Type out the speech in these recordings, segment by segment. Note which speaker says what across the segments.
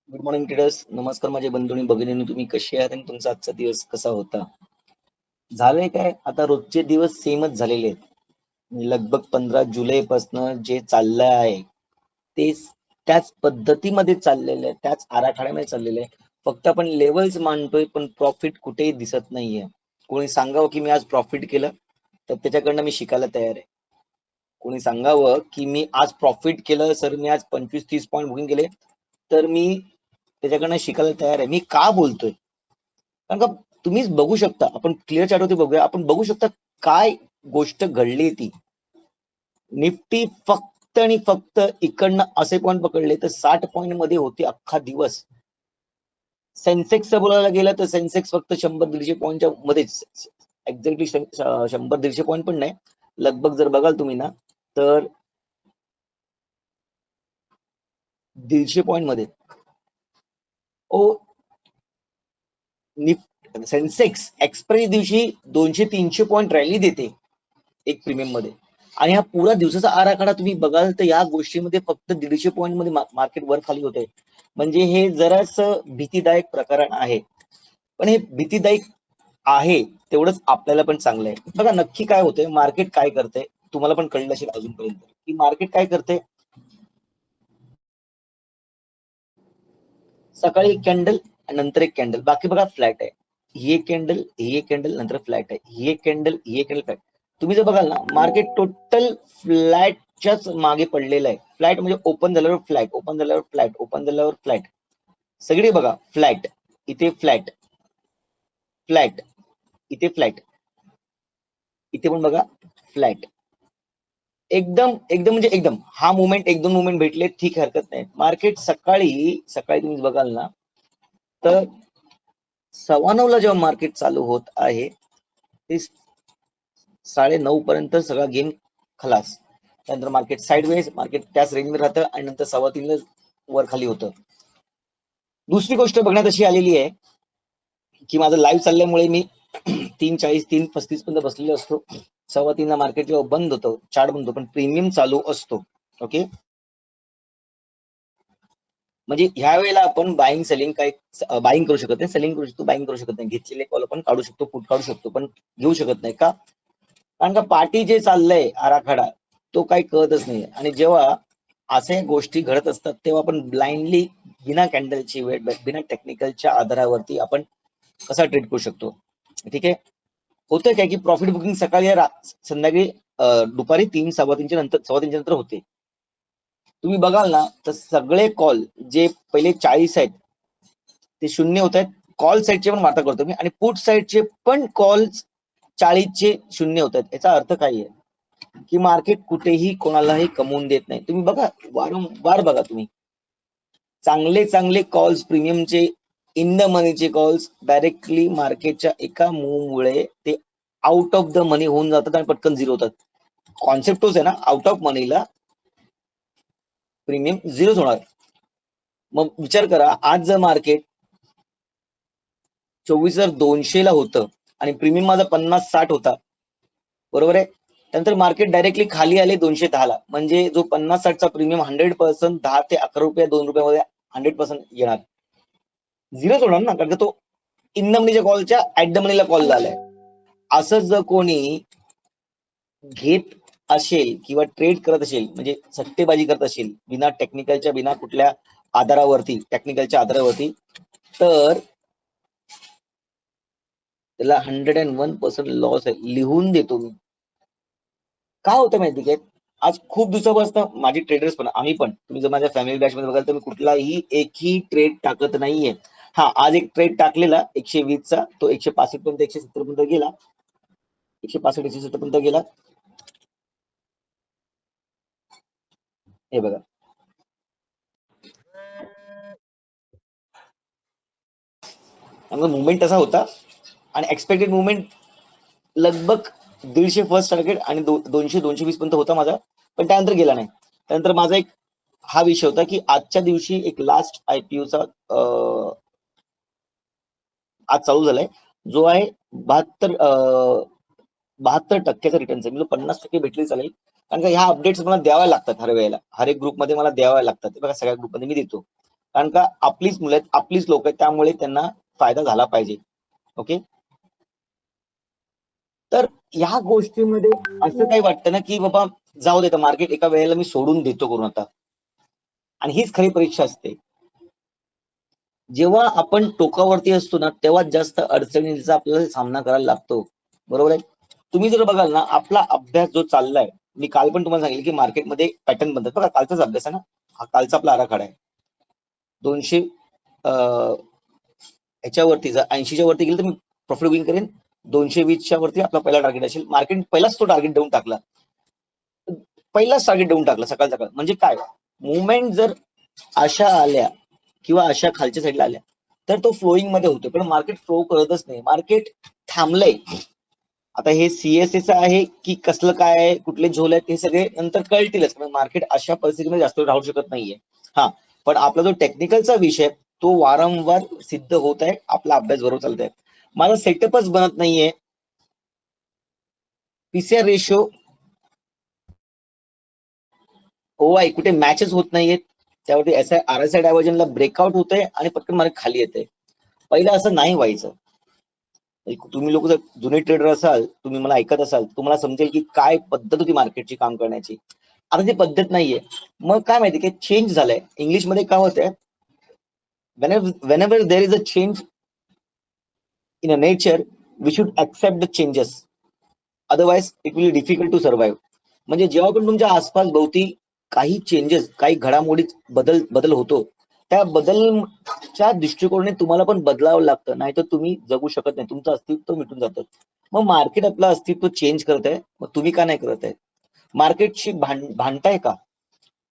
Speaker 1: Good morning traders. नमस्कार माझे बंधू आणि भगिनींनो, तुम्ही कसे आहात आणि तुमचा आजचा दिवस कसा होता? झालंय काय, आता रोजचे दिवस सेमच झालेले आहेत. लगभग 15 जुलै पासून जे चाललं आहे ते त्याच पद्धतीमध्ये चाललेलं आहे, त्याच आराखड्यामध्ये चाललेलं आहे. फक्त आपण लेवल्स मांडतोय पण प्रॉफिट कुठेही दिसत नाहीये. कोणी सांगावं की मी आज प्रॉफिट केलं तर त्याच्याकडनं मी शिकायला तयार आहे. कोणी सांगावं की मी आज प्रॉफिट केलं सर, मी आज 25-30 पॉईंट बुकिंग केले, तर मी त्याच्याकडनं शिकायला तयार आहे. मी का बोलतोय? कारण का तुम्हीच बघू शकता, आपण क्लिअर चार्टवरती बघूया, आपण बघू शकता काय गोष्ट घडली ती. निफ्टी फक्त आणि फक्त इकडनं असे पॉईंट पकडले तर 60 पॉईंट मध्ये होते अख्खा दिवस. सेन्सेक्सचं बोलायला गेलं तर सेन्सेक्स फक्त 100-150 पॉईंटच्या मध्येच, एक्झॅक्टली 100-150 पॉईंट पण नाही, लगभग जर बघाल तुम्ही ना तर 150 पॉईंट मध्ये. ओ सेन्सेक्स एक्सप्रेस दिवशी 200-300 पॉईंट रॅली देते एक प्रीमियम मध्ये, आणि हा पुरा दिवसाचा आराखडा तुम्ही बघाल तर या गोष्टीमध्ये फक्त 150 पॉईंट मध्ये मार्केट वर खाली होते. म्हणजे हे जरास भीतीदायक प्रकरण आहे. पण हे भीतीदायक आहे तेवढंच आपल्याला पण चांगलं आहे. बघा नक्की काय होतंय, मार्केट काय करते तुम्हाला पण कळलं असेल अजूनपर्यंत की मार्केट काय करते. सकाळी एक कॅन्डल नंतर एक कॅन्डल, बाकी बघा फ्लॅट आहे. ही एक कॅन्डल, ही एक कॅन्डल, नंतर फ्लॅट आहे, ही एक कॅन्डल, ही एक कॅन्डल, फ्लॅट. तुम्ही जर बघाल ना मार्केट टोटल फ्लॅटच्याच मागे पडलेलं आहे. फ्लॅट म्हणजे ओपन झाल्यावर फ्लॅट, ओपन झाल्यावर फ्लॅट, ओपन झाल्यावर फ्लॅट. सगळे बघा फ्लॅट, इथे फ्लॅट, फ्लॅट, इथे फ्लॅट, इथे पण बघा फ्लॅट. एकदम एकदम म्हणजे एकदम हा मुवमेंट, एक दोन मुवमेंट भेटले ठीक, हरकत नाही. मार्केट सकाळी सकाळी तुम्ही बघाल ना तर 9:15 जेव्हा मार्केट चालू होत आहे ते 9:30 पर्यंत सगळा गेम खलास. त्यानंतर मार्केट साईडवेज, मार्केट त्याच रेंजमध्ये राहतं आणि नंतर 3:15 वर खाली होतं. दुसरी गोष्ट बघण्यात अशी आलेली आहे की माझं लाईव्ह चालल्यामुळे मी 3:40 3:35 पर्यंत बसलेलो असतो. 3:15 ला मार्केट जेव्हा बंद होतं, चार्ट बंद होतो, पण प्रीमियम चालू असतो. ओके, म्हणजे ह्या वेळेला आपण बाईंग सेलिंग काय, बाईंग करू शकत नाही, सेलिंग करू शकतो, बाईंग करू शकत नाही. घेतलेले कॉल आपण काढू शकतो, पुट काढू शकतो, पण घेऊ शकत नाही. का? कारण का पार्टी जे चाललंय आराखडा तो काही कळतच नाही. आणि जेव्हा असे गोष्टी घडत असतात तेव्हा आपण ब्लाइंडली बिना कॅन्डलची वेट, बिना टेक्निकलच्या आधारावरती आपण कसा ट्रेड करू शकतो. ठीक आहे, होतं काय की प्रॉफिट बुकिंग सकाळी संध्याकाळी दुपारी 3-3:15 नंतर, 3:15 नंतर होते. तुम्ही बघाल ना तर सगळे कॉल जे पहिले 40 आहेत ते शून्य होत आहेत. कॉल साईडचे पण वाटा करतो मी, आणि पुट साईडचे पण कॉल 40चे शून्य होत आहेत. याचा अर्थ काय आहे की मार्केट कुठेही कोणालाही कमवून देत नाही. तुम्ही बघा, वारंवार बघा तुम्ही, चांगले चांगले कॉल्स प्रीमियमचे, इन द मनीचे कॉल्स डायरेक्टली मार्केटच्या एका मूव्ह मुळे ते आउट ऑफ द मनी होऊन जातात आणि पटकन झिरो होतात. कॉन्सेप्ट तोच आहे ना, आउट ऑफ मनीला प्रीमियम झिरोच होणार. मग विचार करा, आज जर मार्केट 24,200 ला होतं आणि प्रीमियम माझा 50-60 होता, बरोबर आहे. त्यानंतर मार्केट डायरेक्टली खाली आले 210 ला, म्हणजे जो 50-60 चा प्रीमियम 100% 10 ते 11 रुपये 2 रुपयामध्ये 100% येणार, झिरोच होणार ना, कारण तो इन द मनीच्या कॉलच्या ऍट द मनीला कॉल झालाय. असं जर कोणी घेत असेल किंवा ट्रेड करत असेल, म्हणजे सट्टेबाजी करत असेल बिना टेक्निकलच्या, बिना कुठल्या आधारावरती, टेक्निकलच्या आधारावरती, तर त्याला 101% लॉस आहे, लिहून देतो मी. काय होतं माहिती काय, आज खूप दिवसापासून माझी ट्रेडर्स पण, आम्ही पण, तुम्ही जर माझ्या फॅमिली बॅच मध्ये बघाल तर मी कुठलाही एकही ट्रेड टाकत नाहीये. हा, आज एक ट्रेड टाकलेला 120 चा, तो 165 पर्यंत 170 पर्यंत गेला, 165 170 पर्यंत गेला. हे बघा, मुवमेंट तसा होता आणि एक्सपेक्टेड मुवमेंट लगभग 150 फर्स्ट टार्गेट आणि 200-220 पर्यंत होता माझा, पण त्यानंतर गेला नाही. त्यानंतर माझा एक हा विषय होता की आजच्या दिवशी एक लास्ट आयपीओचा आज चालू झालाय, जो आहे 72% रिटर्नचा, म्हणजे 50% भेटले चालेल. कारण का ह्या अपडेट्स मला द्याव्या लागतात हर वेळेला, हर एक ग्रुपमध्ये मला द्याव्या लागतात. बघा, सगळ्या ग्रुपमध्ये मी देतो. कारण का आपलीच मुलं आहेत, आपलीच लोक आहेत, त्यामुळे त्यांना फायदा झाला पाहिजे. ओके, तर ह्या गोष्टीमध्ये असं काही वाटतं ना की बाबा जाऊ दे, मार्केट एका वेळेला मी सोडून देतो करून आता, आणि हीच खरी परीक्षा असते. जेव्हा आपण टोकावरती असतो ना तेव्हा जास्त अडचणींचा आपल्याला सामना करायला लागतो, बरोबर आहे. तुम्ही जर बघाल ना, आपला अभ्यास जो चाललाय, मी काल पण तुम्हाला सांगितलं की मार्केटमध्ये पॅटर्न बनतात बघा, कालचाच अभ्यास आहे ना हा, कालचा आपला आराखडा आहे. 200 ह्याच्यावरती जर 80च्या वरती गेलं तर मी प्रॉफिट बुकिंग करेन. 220च्या वरती आपला पहिला टार्गेट असेल. मार्केट पहिलाच तो टार्गेट देऊन टाकला, पहिलाच टार्गेट देऊन टाकला सकाळ सकाळ. म्हणजे काय, मुवमेंट जर अशा आल्या किंवा अशा खालच्या साईडला आल्या तर तो फ्लोईंग मध्ये होतो, पण मार्केट फ्लो करतच नाही, मार्केट थांबलंय. आता हे सीएसएच आहे की कसलं काय आहे, कुठले झोल आहेत, हे सगळे नंतर कळतीलच, पण मार्केट अशा परिस्थितीमध्ये जास्त राहू शकत नाहीये. हा, पण आपला जो टेक्निकलचा विषय तो वारंवार सिद्ध होत आहे, आपला अभ्यास बरोबर चालत आहे. माझा सेटअपच बनत नाहीये, पीसीआर रेशो ओआय कुठे मॅचच होत नाहीयेत, त्यावरती आरएसआय डायव्हर्जनला ब्रेकआउट होतंय आणि पटकन मार्केट खाली येते. पहिलं असं नाही व्हायचं. तुम्ही लोक जर जुने ट्रेडर असाल, तुम्ही मला ऐकत असाल, तुम्हाला समजेल की काय पद्धत होती मार्केटची काम करण्याची. आता ती पद्धत नाहीये. मग काय माहिती की चेंज झालंय. इंग्लिशमध्ये काय होतंय, whenever there is a change in a nature, we should accept the changes, otherwise it will be difficult to survive. म्हणजे जेव्हा पण तुमच्या आसपास भोवती काही चेंजेस, काही घडामोडी बदल होतो, त्या बदलच्या दृष्टिकोनाने तुम्हाला पण बदलावं लागतं, नाहीतर तुम्ही जगू शकत नाही, तुमचं अस्तित्व मिटून जातं. मग मार्केट आपलं अस्तित्व चेंज करत आहे, मग तुम्ही का नाही करत आहे? मार्केटशी भांडताय का?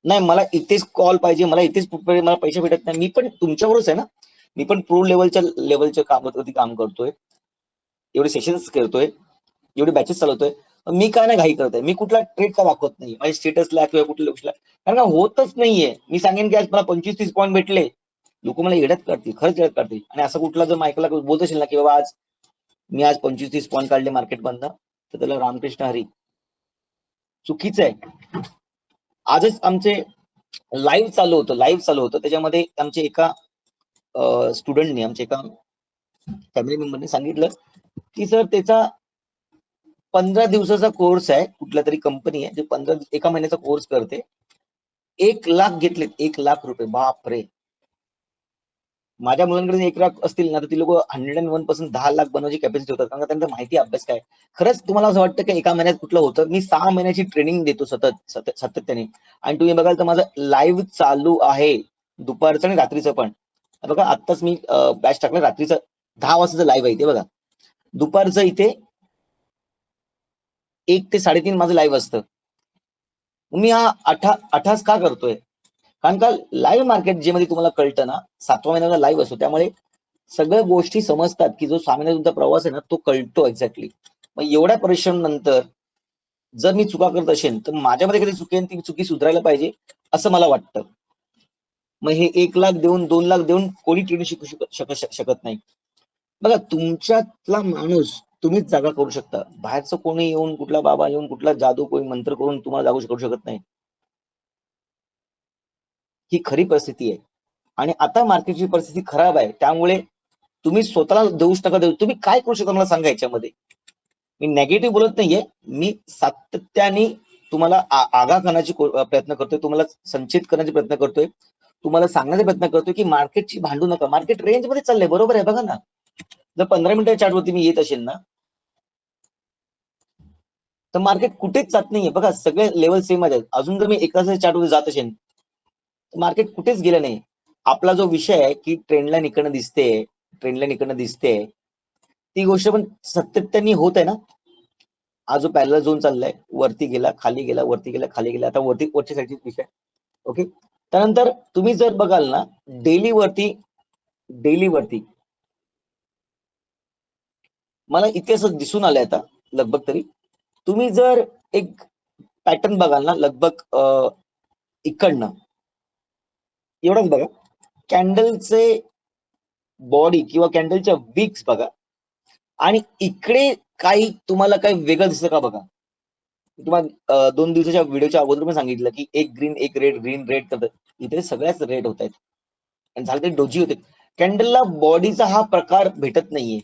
Speaker 1: नाही, मला इथेच कॉल पाहिजे, मला इथेच मला पैसे भेटत नाही. मी पण तुमच्यावरच आहे ना, मी पण प्रो लेवलच्या कामावरती काम करतोय, एवढे सेशन्स करतोय, एवढे बॅचेस चालवतोय. मी का नाही घाई करतोय? मी कुठला ट्रेड का दाखवत नाही माझ्या स्टेटसला किंवा कुठल्या गोष्टीला? कारण का होतच नाहीये. मी सांगेन की आज मला 25-30 पॉईंट भेटले, लोक मला येड्यात काढतील, खरंच येड्यात काढतील. आणि असं कुठला जर मायकला बोलत असेल ना की बाबा मी आज 25-30 पॉईंट काढले मार्केट मधनं, तर त्याला रामकृष्ण हरी, चुकीचं आहे. आजच आमचे लाईव्ह चालू होतं, त्याच्यामध्ये आमचे एका स्टुडंटने, आमच्या एका फॅमिली मेंबरने सांगितलं की सर त्याचा 15 दिवसाचा कोर्स आहे, कुठल्या तरी कंपनी आहे, जे एका महिन्याचा कोर्स करते, 1 लाख घेतलेत, 1 लाख रुपये. बाप रे, माझ्या मुलांकडे 1 लाख असतील ना तर ती लोक 101% 10 लाख बनवायची कॅपॅसिटी होतात, कारण त्यांना माहिती अभ्यास काय. खरंच तुम्हाला असं वाटतं की एका महिन्यात कुठलं होतं? मी 6 महिन्याची ट्रेनिंग देतो सातत्याने, आणि तुम्ही बघाल तर माझं लाईव्ह चालू आहे, दुपारचं आणि रात्रीचं पण. बघा आत्ताच मी बॅच टाकलं, रात्रीचं 10 वाजताचं लाईव्ह आहे ते बघा, दुपारचं इथे 1 ते 3:30 माझं लाईव्ह असतं. मी हा अठास का करतोय? कारण का लाईव्ह मार्केट जे मध्ये तुम्हाला कळतं ना, 7व्या महिन्याला लाईव्ह असतो, त्यामुळे सगळ्या गोष्टी समजतात की जो 6 महिन्याचा तुमचा प्रवास आहे ना तो कळतो एक्झॅक्टली. मग एवढ्या परिश्रम नंतर जर मी चुका करत असेल तर माझ्यामध्ये कधी चुकी ती चुकी सुधारायला पाहिजे असं मला वाटतं. मग हे 1 लाख देऊन 2 लाख देऊन कोणी ट्रेनिंग शिकू शकत नाही. बघा तुमच्यातला माणूस तुम्हीच जागा करू शकता, बाहेरचं कोणी येऊन, कुठला बाबा येऊन, कुठला जादू कोणी मंत्र करून तुम्हाला जागू करू शकत नाही. ही खरी परिस्थिती आहे. आणि आता मार्केटची परिस्थिती खराब आहे, त्यामुळे तुम्ही स्वतःला दोष नका देऊ. तुम्ही काय करू शकता मला सांगा याच्यामध्ये? मी नेगेटिव्ह बोलत नाहीये, मी सातत्याने तुम्हाला आगाह करण्याची प्रयत्न करतोय, तुम्हाला संचित करण्याचा प्रयत्न करतोय, तुम्हाला सांगण्याचा प्रयत्न करतोय की मार्केटची भांडू नका. मार्केट रेंज मध्ये चाललंय, बरोबर आहे, बघा ना. जर 15 मिनिटाच्या चार्टवरती मी येत असेल ना, तर मार्केट कुठेच जात नाहीये. बघा सगळे लेवल सेम आहेत. अजून जर मी 1 तासाच्या चार्टवर जात असेल तर मार्केट कुठेच गेलं नाही. आपला जो विषय आहे की ट्रेंड लाईन इकडनं दिसते, ती गोष्ट पण सातत्याने होत आहे ना. हा जो पॅरलल झोन चाललाय, वरती गेला, खाली गेला, वरती गेला, खाली गेला, आता वरच्या साईडची विषय. ओके, त्यानंतर तुम्ही जर बघाल ना, डेली वरती मला इथे असं दिसून आलंय आता लगभग तरी, तुम्ही जर एक पॅटर्न बघाल ना, लगभग इकडनं एवढंच बघा, कॅन्डलचे बॉडी किंवा कॅन्डलच्या विक्स बघा, आणि इकडे काही तुम्हाला काही वेगळं दिसतं का बघा. तुम्हाला 2 दिवसाच्या व्हिडिओच्या अगोदर पण सांगितलं की एक ग्रीन एक रेड, ग्रीन रेड करत, इथे सगळ्याच रेड होत आहेत. झालं तरी डोजी होते. कॅन्डलला बॉडीचा हा प्रकार भेटत नाहीये.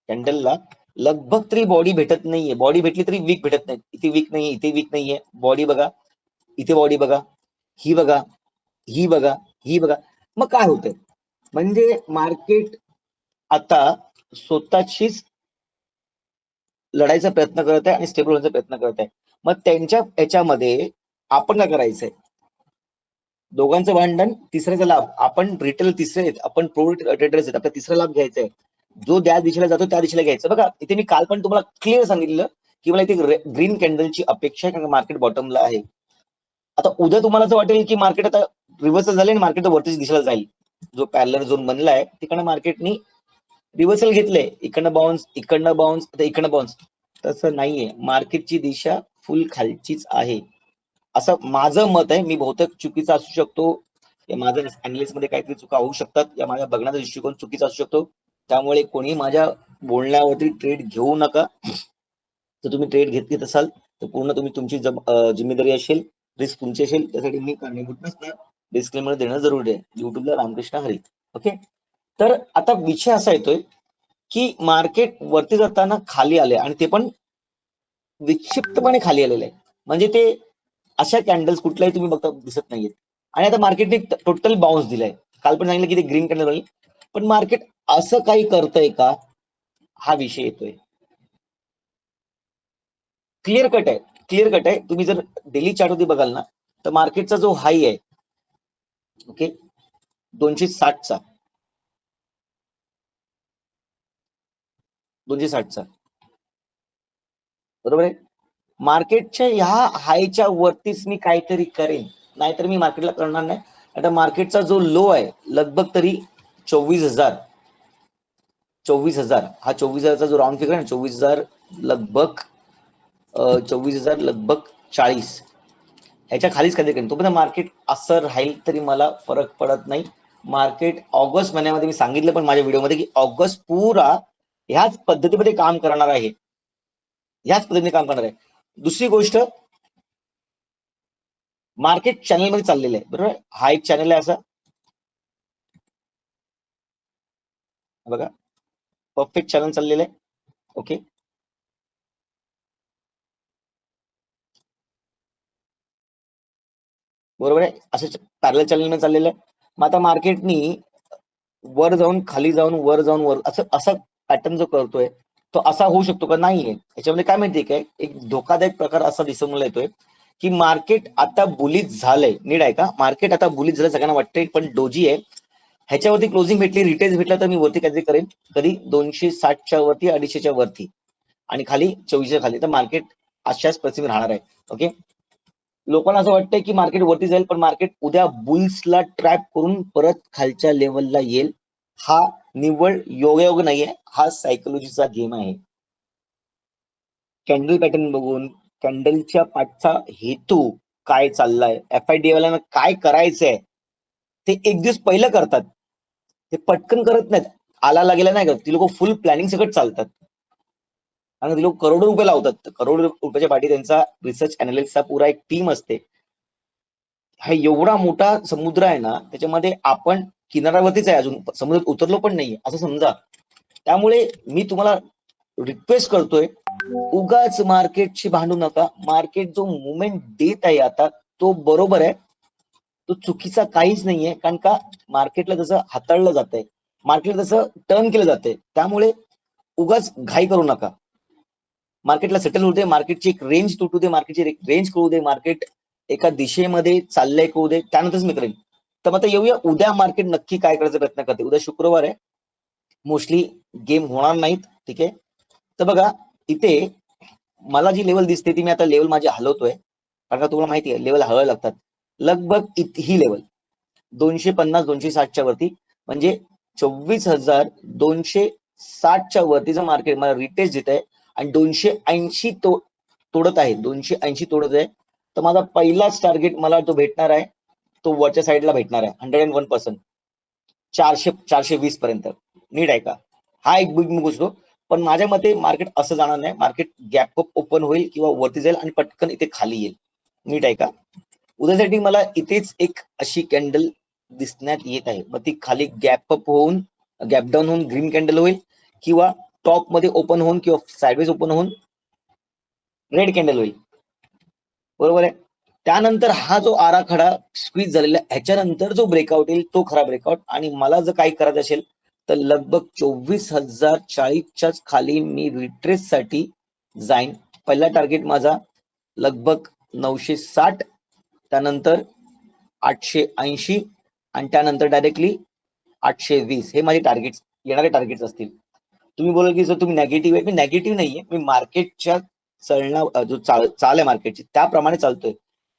Speaker 1: कॅन्डलला लगभग तरी बॉडी भेटत नाहीये. बॉडी भेटली तरी वीक भेटत नाही. इथे वीक नाहीये, इथे वीक नाहीये. बॉडी बघा, इथे बॉडी बघा, ही बघा, ही बघा, ही बघा. मग काय होतंय, म्हणजे मार्केट आता स्वतःशीच लढायचा प्रयत्न करत आहे आणि स्टेबल होण्याचा प्रयत्न करत आहे. मग त्यांच्या याच्यामध्ये आपण काय करायचंय, दोघांचं भांडण, तिसऱ्याचा लाभ. आपण रिटेल तिसरे आहेत, आपण प्रो ट्रेडर्स आहेत, आपला तिसरा लाभ घ्यायचा आहे. जो त्या दिशेला जातो त्या दिशेला घ्यायचं. बघा इथे मी काल पण तुम्हाला क्लिअर सांगितलं की मला इथे ग्रीन कॅन्डलची अपेक्षा आहे, कारण मार्केट बॉटमला आहे. आता उद्या तुम्हाला असं वाटेल की मार्केट आता रिव्हर्सल झाले आणि मार्केट वरतीच दिशेला जाईल. जो पॅरलर झोन बनलाय तिकडनं मार्केटनी रिव्हर्सल घेतलंय, इकडनं बाउन्स, इकडनं बाउन्स, आता इकडनं बाउन्स. तसं नाहीये, मार्केटची दिशा फुल खालचीच आहे, असं माझं मत आहे. मी बहुतेक चुकीचा असू शकतो, माझं अनालिसिस मध्ये काहीतरी चुका होऊ शकतात, या माझ्या बघण्याचा दृष्टिकोन चुकीचा असू शकतो. त्यामुळे कोणी माझ्या बोलण्यावरती ट्रेड घेऊ नका. जर तुम्ही ट्रेड घेत असाल तर पूर्ण तुम्ही तुमची जिम्मेदारी असेल, रिस्क तुमची असेल, त्यासाठी मी कारणीभूत नसणार. डिस्क्लेमर देणं जरुरी आहे. युट्यूबला रामकृष्ण हरी. ओके, तर आता विषय असा येतोय की मार्केट वरती जाताना खाली आले आणि ते पण विक्षिप्तपणे खाली आलेले आहे. म्हणजे ते अशा कॅन्डल्स कुठल्याही तुम्ही बघता दिसत नाहीयेत. आणि आता मार्केटने टोटल बाउन्स दिलाय. काल पण सांगितलं की ते ग्रीन कॅन्डल झाली, पण मार्केट असं काही करतंय का, हा विषय येतोय. क्लिअर कट आहे, क्लिअर कट आहे. तुम्ही जर डेली चार्ट मध्ये बघाल ना, तर मार्केटचा जो हाई आहे, ओके, 260चा, 260चा, बरोबर आहे. मार्केटच्या ह्या हायच्या वरतीच मी काहीतरी करेन, नाहीतर मी मार्केटला करणार नाही. आता मार्केटचा जो लो आहे लगभग तरी 24,000, 24,000, हा 24,000चा जो राऊंड फिगर आहे ना, 24,000 लगभग 24,000 लगभग 40, ह्याच्या खालीच कधी करेन. तोपर्यंत मार्केट असं राहील तरी मला फरक पडत नाही. मार्केट ऑगस्ट महिन्यामध्ये मी सांगितलं पण माझ्या व्हिडिओमध्ये की ऑगस्ट पुरा ह्याच पद्धतीमध्ये काम करणार आहे, ह्याच पद्धतीने काम करणार आहे. दुसरी गोष्ट, मार्केट चॅनल मध्ये चाललेलं आहे, बरोबर. हा एक चॅनल आहे असा, बघा, परफेक्ट चॅनल चाललेलं आहे. ओके, बरोबर आहे, असं पॅरलल चॅनल मध्ये चाललेलं आहे. मग आता मार्केटनी वर जाऊन खाली जाऊन वर जाऊन वर, असं असा पॅटर्न जो करतोय तो असा होऊ शकतो का, नाहीये. याच्यामध्ये काय माहितीये काय, एक धोकादायक प्रकार असा दिसून मला येतोय की मार्केट आता बुलिश झालंय. नीट आहे का, मार्केट आता बुलिश झालं सगळ्यांना वाटतंय, पण डोजी आहे. ह्याच्यावरती क्लोजिंग भेटली, रिटेल्स भेटला तर मी वरती काहीतरी करेन, कधी 260च्या वरती, 250च्या वरती, आणि खाली 24च्या खाली. तर मार्केट अशाच परिस्थितीत राहणार आहे. ओके, लोकांना असं वाटतंय की मार्केट वरती जाईल, पण मार्केट उद्या बुल्सला ट्रॅप करून परत खालच्या लेवलला येईल. हा निव्वळ योगायोग नाहीये, हा सायकोलॉजीचा गेम आहे. कॅन्डल पॅटर्न बघून, कॅन्डलच्या पाठचा हेतू काय चाललाय, FID वाल्यांना काय करायचंय, ते एक दिवस पहिलं करतात. ते पटकन करत नाहीत, आला गेला नाही करत. ती लोक फुल प्लॅनिंग सगळं चालतात आणि ती लोक करोडो रुपये लावतात. करोडो रुपयाच्या पाठी त्यांचा रिसर्च अनालिस्टचा पुरा एक टीम असते. हा एवढा मोठा समुद्र आहे ना, त्याच्यामध्ये आपण किनाऱ्यावरतीच आहे, अजून समुद्रात उतरलो पण नाहीये असं समजा. त्यामुळे मी तुम्हाला रिक्वेस्ट करतोय, उगाच मार्केटशी भांडू नका. मार्केट जो मुवमेंट देत आहे आता तो बरोबर आहे, तो चुकीचा काहीच नाहीये. कारण का मार्केटला जसं हाताळलं जातंय, मार्केटला जसं टर्न केलं जातंय, त्यामुळे उगाच घाई करू नका. मार्केटला सेटल होऊ दे, मार्केटची एक रेंज तुटू दे, मार्केटची एक रेंज कळू दे, मार्केट एका दिशेमध्ये चाललंय कळू दे, त्यानंतरच मी करेन. तर आता येऊया उद्या मार्केट नक्की काय करायचा प्रयत्न करते. उद्या शुक्रवार आहे, मोस्टली गेम होणार नाहीत. ठीक आहे, तर बघा इथे मला जी लेवल दिसते ती मी आता लेवल माझी हलवतोय, कारण का तुम्हाला माहिती आहे लेवल हळायला लागतात. लगभग ही लेवल 250, 260च्या वरती, म्हणजे 24,260च्या वरतीचं मार्केट मला रिटेस्ट देत आहे आणि 280 तोडत आहे, 280 तोडत आहे. तर माझा पहिलाच टार्गेट मला तो भेटणार आहे, तो वरच्या साईडला भेटणार आहे 101%, 420 पर्यंत. नीट आहे का, हा एक बिग मूव्ह असतो. पण माझ्या मते मार्केट असं जाणार नाही, मार्केट गॅप अप ओपन होईल किंवा वरती जाईल आणि पटकन इथे खाली येईल. नीट आहे का, उद्यासाठी मला इथेच एक अशी कॅन्डल दिसण्यात येत आहे. मग ती खाली गॅप अप होऊन गॅप डाऊन होऊन ग्रीन कॅन्डल होईल किंवा टॉप मध्ये ओपन होऊन किंवा साइडवेज ओपन होऊन रेड कॅन्डल होईल. बरोबर आहे. त्यानंतर हा जो आराखडा स्क्वीज झालेला ह्याच्यानंतर जो ब्रेकआउट येईल तो खरा ब्रेकआउट. आणि मला जर काही करायचं असेल तर लगभग 24,040च्याच खाली मी रिट्रेस साठी जाईन. पहिला टार्गेट माझा लगभग 960, त्यानंतर 880 आणि त्यानंतर डायरेक्टली 820 हे माझे टार्गेट येणारे टार्गेट्स असतील. तुम्ही बोलाल की जर तुम्ही नेगेटिव्ह आहे, मी नेगेटिव्ह नाहीये, मी मार्केटच्या जो चाल आहे मार्केटची त्याप्रमाणे चालतोय.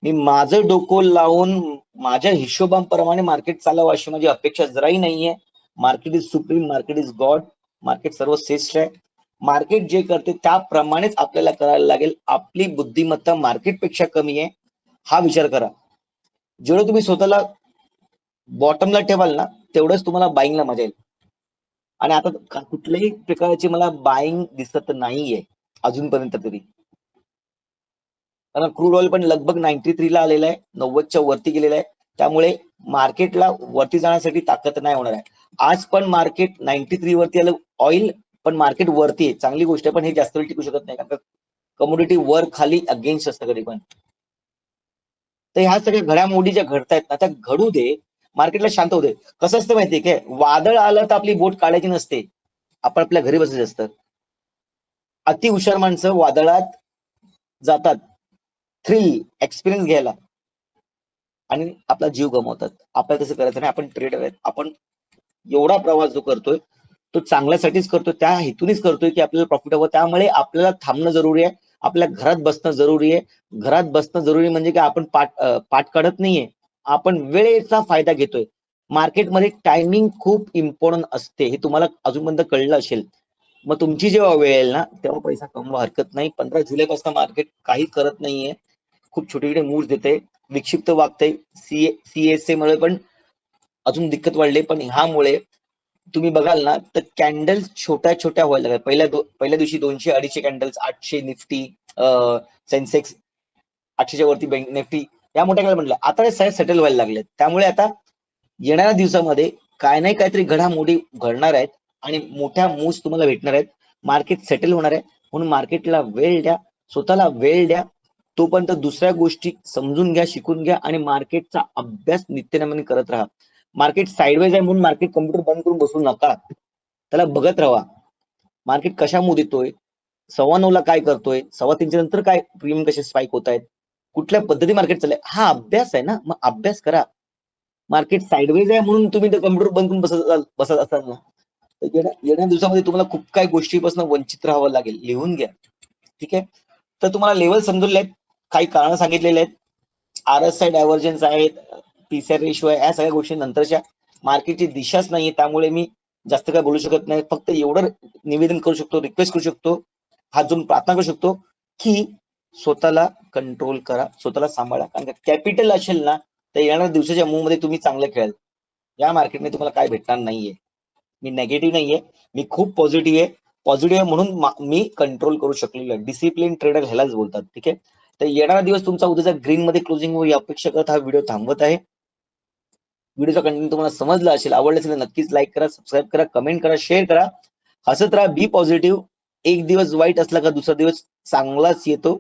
Speaker 1: मी माझं डोकं लावून माझ्या हिशोबांप्रमाणे मार्केट चालावं अशी माझी अपेक्षा जराही नाहीये. Market is supreme, market is God, market सर्वश्रेष्ठ आहे. मार्केट जे करते त्याप्रमाणेच आपल्याला करायला लागेल. आपली बुद्धिमत्ता मार्केटपेक्षा कमी आहे हा विचार करा. जेवढं तुम्ही स्वतःला बॉटमला ठेवाल ना तेवढंच तुम्हाला बाईंगला मजा येईल. आणि आता कुठल्याही प्रकारची मला बाईंग दिसत नाहीये अजूनपर्यंत तरी. कारण क्रूड ऑइल पण लगभग 93 ला आलेला आहे, 90च्या वरती गेलेला आहे. त्यामुळे मार्केटला वरती जाण्यासाठी ताकद नाही होणार आहे. आज पण मार्केट 93 वरती आलं ऑइल, पण मार्केट वरती आहे, चांगली गोष्ट आहे, पण हे जास्त वेळ टिकू शकत नाही कारण कमोडिटी वर खाली अगेन्स्ट असतं कधी पण. तर ह्या सगळ्या घडामोडी ज्या घडतायत ना त्या घडू दे, मार्केटला शांत होऊ दे. कसं असतं माहितीये काय, वादळ आलं तर आपली बोट काढायची नसते, आपण आपल्या घरी बसायचं असतं. अति हुशार माणसं वादळात जातात थ्रिल एक्सपिरियन्स घ्यायला आणि आपला जीव गमावतात. आपल्याला तसं करायचं नाही. आपण ट्रेडर आहेत. आपण एवढा प्रवास जो करतोय तो चांगल्यासाठीच करतोय, त्या हेतूनेच करतोय की आपल्याला प्रॉफिट हवं. त्यामुळे आपल्याला थांबणं जरुरी आहे, आपल्या घरात बसणं जरुरी आहे. घरात बसणं जरुरी म्हणजे काय, आपण पाठ काढत नाहीये, आपण वेळेचा फायदा घेतोय. मार्केटमध्ये टायमिंग खूप इम्पॉर्टंट असते, हे तुम्हाला अजूनपर्यंत कळलं असेल. मग तुमची जेव्हा वेळ येईल ना तेव्हा पैसा कमवा, हरकत नाही. 15 जुलैपासून मार्केट काही करत नाहीये, खूप छोटे छोटे मूव्ह देते, विक्षिप्त वागते. सीएसए मुळे पण अजून दिक्कत वाढली. पण ह्यामुळे तुम्ही बघाल ना तर कॅन्डल्स छोट्या छोट्या व्हायला लागल्या. पहिल्या दिवशी 200-250 कॅन्डल्स, 800 निफ्टी, सेन्सेक्स 800च्या वरती बँक निफ्टी या मोठ्या काय म्हटलं, आता हे सगळे सेटल व्हायला लागले. त्यामुळे आता येणाऱ्या दिवसामध्ये काय नाही काहीतरी घडामोडी घडणार आहेत आणि मोठ्या मूव्स तुम्हाला भेटणार आहेत. मार्केट सेटल होणार आहे. म्हणून मार्केटला वेळ द्या, स्वतःला वेळ द्या. तोपर्यंत दुसऱ्या गोष्टी समजून घ्या, शिकून घ्या आणि मार्केटचा अभ्यास नित्यनेमाने करत राहा. मार्केट साईडवेज आहे म्हणून मार्केट कम्प्युटर बंद करून बसू नका, त्याला बघत राहा. मार्केट कशा मूव्ह देतोय, 9:15 ला काय करतोय, 3:15च्या नंतर काय प्रीमियम कसे स्पाइक होत आहेत, कुठल्या पद्धती मार्केट चाललंय, हा अभ्यास आहे ना. मग अभ्यास करा. मार्केट साईडवेज आहे म्हणून तुम्ही तर कम्प्युटर बंद करून बसत असाल ना तर येण्या दिवसामध्ये तुम्हाला खूप काही गोष्टीपासून वंचित राहावं लागेल. लिहून घ्या, ठीक आहे. तर तुम्हाला लेवल समजले आहेत, काही कारण सांगितलेले आहेत, RSI डायव्हर्जन्स आहेत, पीसीआर रेशो आहे, या सगळ्या गोष्टी नंतरच्या. मार्केटची दिशाच नाहीये त्यामुळे मी जास्त काय बोलू शकत नाही. फक्त एवढं निवेदन करू शकतो, रिक्वेस्ट करू शकतो, हात जोडून प्रार्थना करू शकतो की स्वतःला कंट्रोल करा, स्वतःला सांभाळा. कारण का कॅपिटल असेल ना तर येणाऱ्या दिवसाच्या मूव्ह मध्ये तुम्ही चांगलं खेळाल. या मार्केटमध्ये तुम्हाला काय भेटणार नाहीये. मी नेगेटिव्ह नाहीये, मी खूप पॉझिटिव्ह आहे. पॉझिटिव्ह आहे म्हणून मी कंट्रोल करू शकलेलो आहे. डिसिप्लिन ट्रेडर ह्यालाच बोलतात, ठीक आहे. तर येणारा दिवस तुमचा उद्याचा ग्रीन मध्ये क्लोजिंग होईल अपेक्षा करत हा व्हिडिओ थांबवत आहे. व्हिडिओचा कंटेंट तुम्हाला समजला असेल, आवडलं असेल तर नक्कीच लाईक करा, सबस्क्राईब करा, कमेंट करा, शेअर करा. हसत राहा, बी पॉझिटिव्ह. एक दिवस वाईट असला का दुसरा दिवस चांगलाच येतो.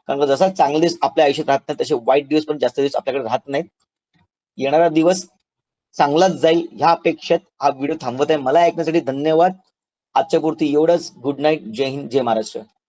Speaker 1: कारण का जसा चांगले दिवस आपल्या आयुष्यात राहत नाही तसे वाईट दिवस पण जास्त दिवस आपल्याकडे राहत नाहीत. येणारा दिवस चांगलाच जाईल ह्या अपेक्षेत हा व्हिडिओ थांबवत आहे. मला ऐकण्यासाठी धन्यवाद. आजच्या पुरती एवढंच. Good night. जय हिंद, जय महाराष्ट्र.